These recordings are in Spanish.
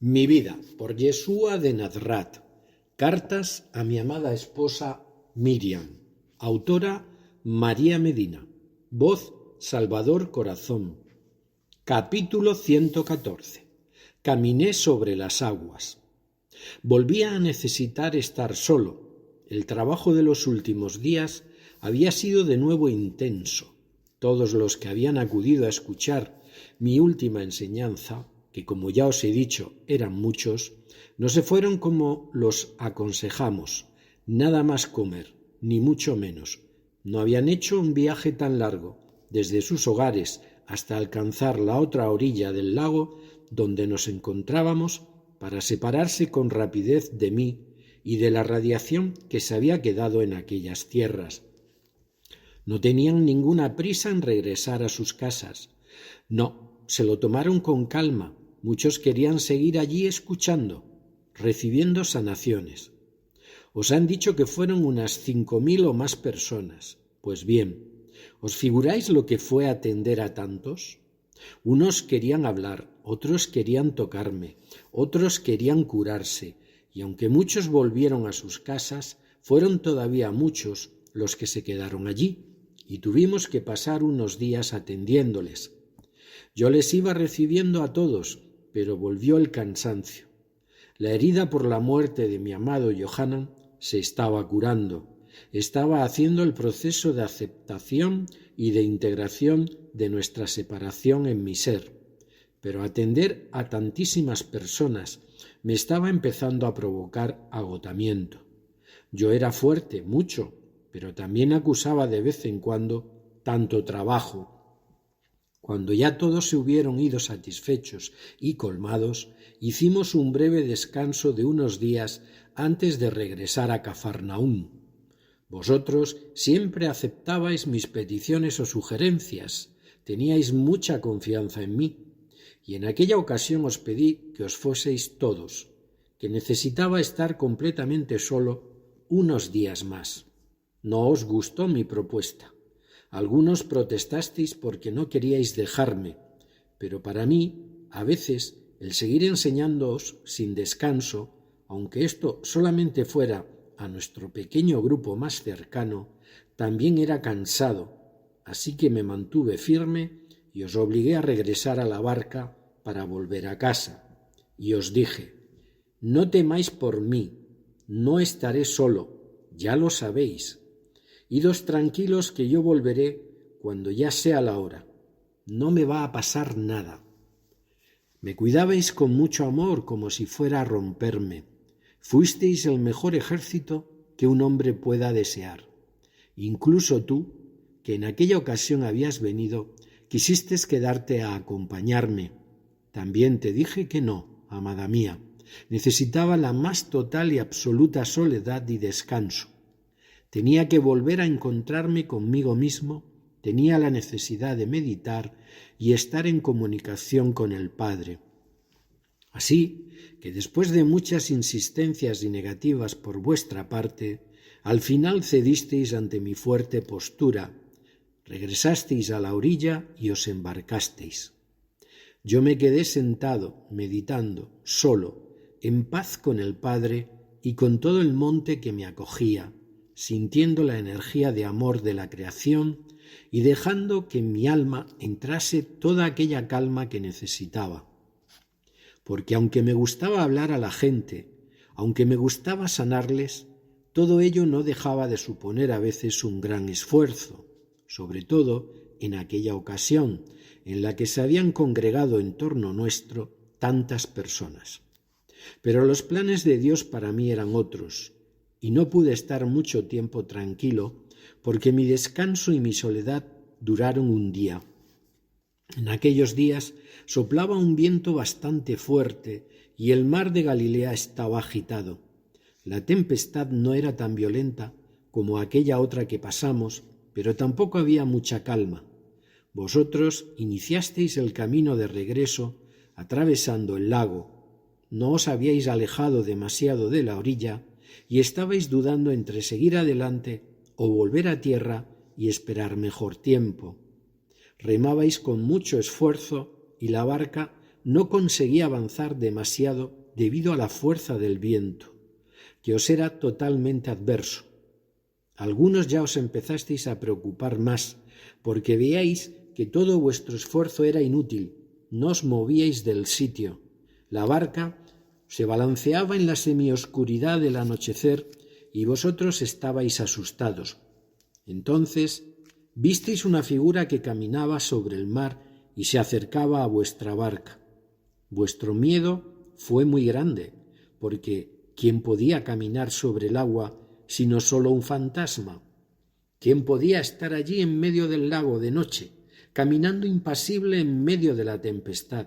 Mi vida, por Yeshua de Nazrat. Cartas a mi amada esposa Miriam. Autora María Medina. Voz Salvador Corazón. Capítulo 114. Caminé sobre las aguas. Volvía a necesitar estar solo. El trabajo de los últimos días había sido de nuevo intenso. Todos los que habían acudido a escuchar mi última enseñanza, que como ya os he dicho eran muchos, no se fueron como los aconsejamos, nada más comer, ni mucho menos. No habían hecho un viaje tan largo, desde sus hogares hasta alcanzar la otra orilla del lago donde nos encontrábamos, para separarse con rapidez de mí y de la radiación que se había quedado en aquellas tierras. No tenían ninguna prisa en regresar a sus casas. No, se lo tomaron con calma. Muchos querían seguir allí escuchando, recibiendo sanaciones. Os han dicho que fueron unas 5.000 o más personas. Pues bien, ¿os figuráis lo que fue atender a tantos? Unos querían hablar, otros querían tocarme, otros querían curarse, y aunque muchos volvieron a sus casas, fueron todavía muchos los que se quedaron allí, y tuvimos que pasar unos días atendiéndoles. Yo les iba recibiendo a todos, pero volvió el cansancio. La herida por la muerte de mi amado Yohanan se estaba curando. Estaba haciendo el proceso de aceptación y de integración de nuestra separación en mi ser. Pero atender a tantísimas personas me estaba empezando a provocar agotamiento. Yo era fuerte, mucho, pero también acusaba de vez en cuando tanto trabajo. Cuando ya todos se hubieron ido satisfechos y colmados, hicimos un breve descanso de unos días antes de regresar a Cafarnaúm. Vosotros siempre aceptabais mis peticiones o sugerencias, teníais mucha confianza en mí, y en aquella ocasión os pedí que os fueseis todos, que necesitaba estar completamente solo unos días más. No os gustó mi propuesta. Algunos protestasteis porque no queríais dejarme, pero para mí, a veces, el seguir enseñándoos sin descanso, aunque esto solamente fuera a nuestro pequeño grupo más cercano, también era cansado, así que me mantuve firme y os obligué a regresar a la barca para volver a casa. Y os dije: no temáis por mí, no estaré solo, ya lo sabéis. Idos tranquilos que yo volveré cuando ya sea la hora. No me va a pasar nada. Me cuidabais con mucho amor como si fuera a romperme. Fuisteis el mejor ejército que un hombre pueda desear. Incluso tú, que en aquella ocasión habías venido, quisiste quedarte a acompañarme. También te dije que no, amada mía. Necesitaba la más total y absoluta soledad y descanso. Tenía que volver a encontrarme conmigo mismo, tenía la necesidad de meditar y estar en comunicación con el Padre. Así que después de muchas insistencias y negativas por vuestra parte, al final cedisteis ante mi fuerte postura, regresasteis a la orilla y os embarcasteis. Yo me quedé sentado, meditando, solo, en paz con el Padre y con todo el monte que me acogía, sintiendo la energía de amor de la creación y dejando que en mi alma entrase toda aquella calma que necesitaba. Porque aunque me gustaba hablar a la gente, aunque me gustaba sanarles, todo ello no dejaba de suponer a veces un gran esfuerzo, sobre todo en aquella ocasión en la que se habían congregado en torno nuestro tantas personas. Pero los planes de Dios para mí eran otros, y no pude estar mucho tiempo tranquilo porque mi descanso y mi soledad duraron un día. En aquellos días soplaba un viento bastante fuerte y el mar de Galilea estaba agitado. La tempestad no era tan violenta como aquella otra que pasamos, pero tampoco había mucha calma. Vosotros iniciasteis el camino de regreso atravesando el lago. No os habíais alejado demasiado de la orilla y estabais dudando entre seguir adelante o volver a tierra y esperar mejor tiempo. Remabais con mucho esfuerzo y la barca no conseguía avanzar demasiado debido a la fuerza del viento, que os era totalmente adverso. Algunos ya os empezasteis a preocupar más, porque veíais que todo vuestro esfuerzo era inútil, no os movíais del sitio. La barca se balanceaba en la semioscuridad del anochecer y vosotros estabais asustados. Entonces visteis una figura que caminaba sobre el mar y se acercaba a vuestra barca. Vuestro miedo fue muy grande, porque ¿quién podía caminar sobre el agua sino solo un fantasma? ¿Quién podía estar allí en medio del lago de noche, caminando impasible en medio de la tempestad?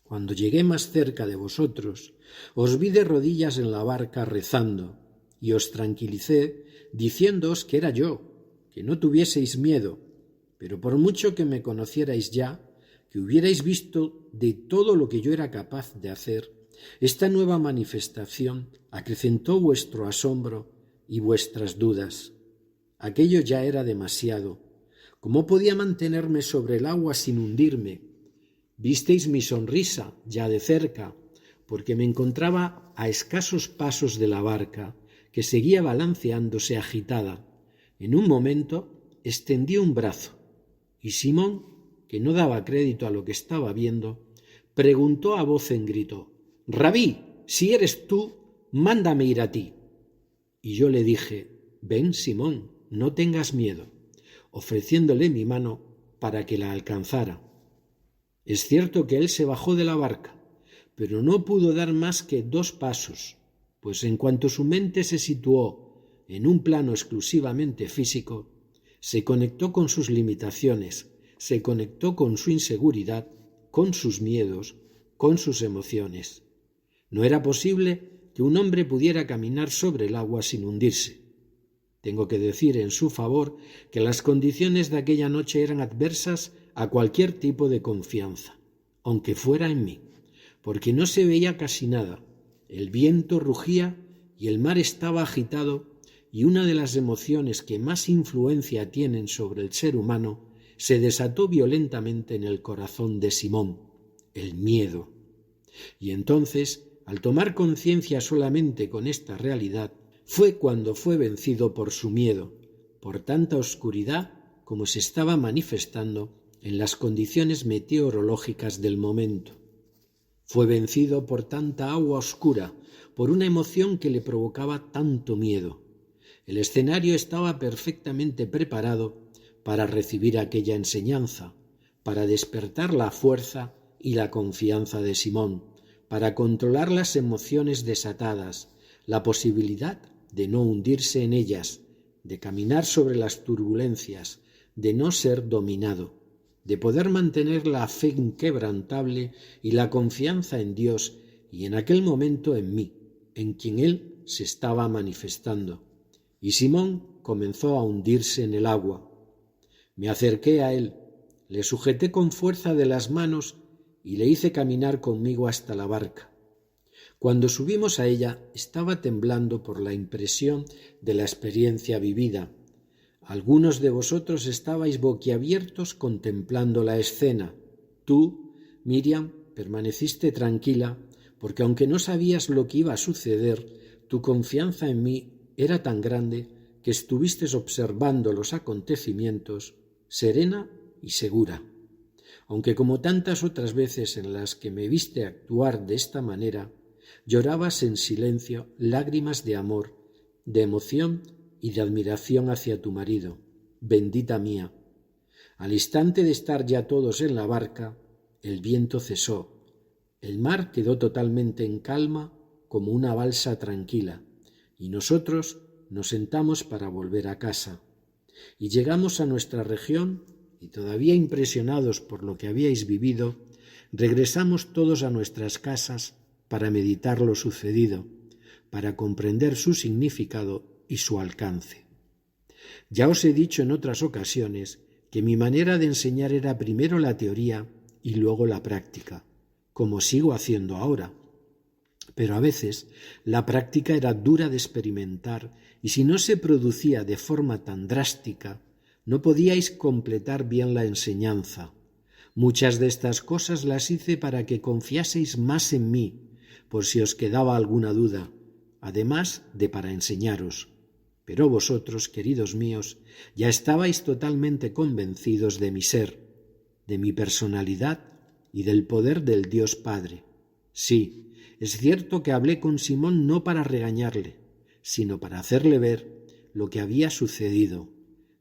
Cuando llegué más cerca de vosotros, os vi de rodillas en la barca rezando, y os tranquilicé diciéndoos que era yo, que no tuvieseis miedo, pero por mucho que me conocierais ya, que hubierais visto de todo lo que yo era capaz de hacer, esta nueva manifestación acrecentó vuestro asombro y vuestras dudas. Aquello ya era demasiado. ¿Cómo podía mantenerme sobre el agua sin hundirme? Visteis mi sonrisa ya de cerca, porque me encontraba a escasos pasos de la barca, que seguía balanceándose agitada. En un momento extendí un brazo, y Simón, que no daba crédito a lo que estaba viendo, preguntó a voz en grito: «Rabí, si eres tú, mándame ir a ti». Y yo le dije: «Ven, Simón, no tengas miedo», ofreciéndole mi mano para que la alcanzara. Es cierto que él se bajó de la barca, pero no pudo dar más que 2 pasos, pues en cuanto su mente se situó en un plano exclusivamente físico, se conectó con sus limitaciones, se conectó con su inseguridad, con sus miedos, con sus emociones. No era posible que un hombre pudiera caminar sobre el agua sin hundirse. Tengo que decir en su favor que las condiciones de aquella noche eran adversas a cualquier tipo de confianza, aunque fuera en mí, porque no se veía casi nada. El viento rugía y el mar estaba agitado, y una de las emociones que más influencia tienen sobre el ser humano se desató violentamente en el corazón de Simón: el miedo. Y entonces, al tomar conciencia solamente con esta realidad, fue cuando fue vencido por su miedo, por tanta oscuridad como se estaba manifestando en las condiciones meteorológicas del momento. Fue vencido por tanta agua oscura, por una emoción que le provocaba tanto miedo. El escenario estaba perfectamente preparado para recibir aquella enseñanza, para despertar la fuerza y la confianza de Simón, para controlar las emociones desatadas, la posibilidad de no hundirse en ellas, de caminar sobre las turbulencias, de no ser dominado, de poder mantener la fe inquebrantable y la confianza en Dios y en aquel momento en mí, en quien Él se estaba manifestando. Y Simón comenzó a hundirse en el agua. Me acerqué a él, le sujeté con fuerza de las manos y le hice caminar conmigo hasta la barca. Cuando subimos a ella, estaba temblando por la impresión de la experiencia vivida. Algunos de vosotros estabais boquiabiertos contemplando la escena. Tú, Miriam, permaneciste tranquila, porque aunque no sabías lo que iba a suceder, tu confianza en mí era tan grande que estuviste observando los acontecimientos, serena y segura. Aunque como tantas otras veces en las que me viste actuar de esta manera, llorabas en silencio lágrimas de amor, de emoción y de admiración hacia tu marido, bendita mía. Al instante de estar ya todos en la barca, el viento cesó. El mar quedó totalmente en calma como una balsa tranquila, y nosotros nos sentamos para volver a casa. Y llegamos a nuestra región y todavía impresionados por lo que habíais vivido, regresamos todos a nuestras casas para meditar lo sucedido, para comprender su significado y su alcance. Ya os he dicho en otras ocasiones que mi manera de enseñar era primero la teoría y luego la práctica, como sigo haciendo ahora. Pero a veces la práctica era dura de experimentar y si no se producía de forma tan drástica, no podíais completar bien la enseñanza. Muchas de estas cosas las hice para que confiaseis más en mí, por si os quedaba alguna duda, además de para enseñaros. Pero vosotros, queridos míos, ya estabais totalmente convencidos de mi ser, de mi personalidad y del poder del Dios Padre. Sí, es cierto que hablé con Simón no para regañarle, sino para hacerle ver lo que había sucedido,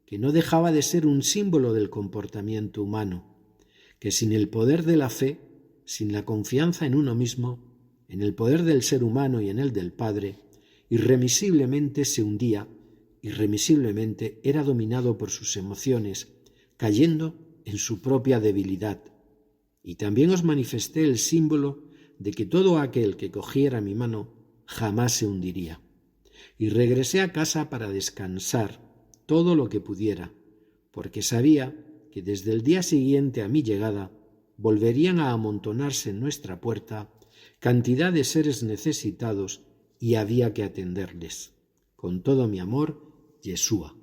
que no dejaba de ser un símbolo del comportamiento humano, que sin el poder de la fe, sin la confianza en uno mismo, en el poder del ser humano y en el del Padre, irremisiblemente se hundía, irremisiblemente era dominado por sus emociones, cayendo en su propia debilidad. Y también os manifesté el símbolo de que todo aquel que cogiera mi mano jamás se hundiría. Y regresé a casa para descansar todo lo que pudiera, porque sabía que desde el día siguiente a mi llegada volverían a amontonarse en nuestra puerta cantidad de seres necesitados y había que atenderles. Con todo mi amor, Yeshua.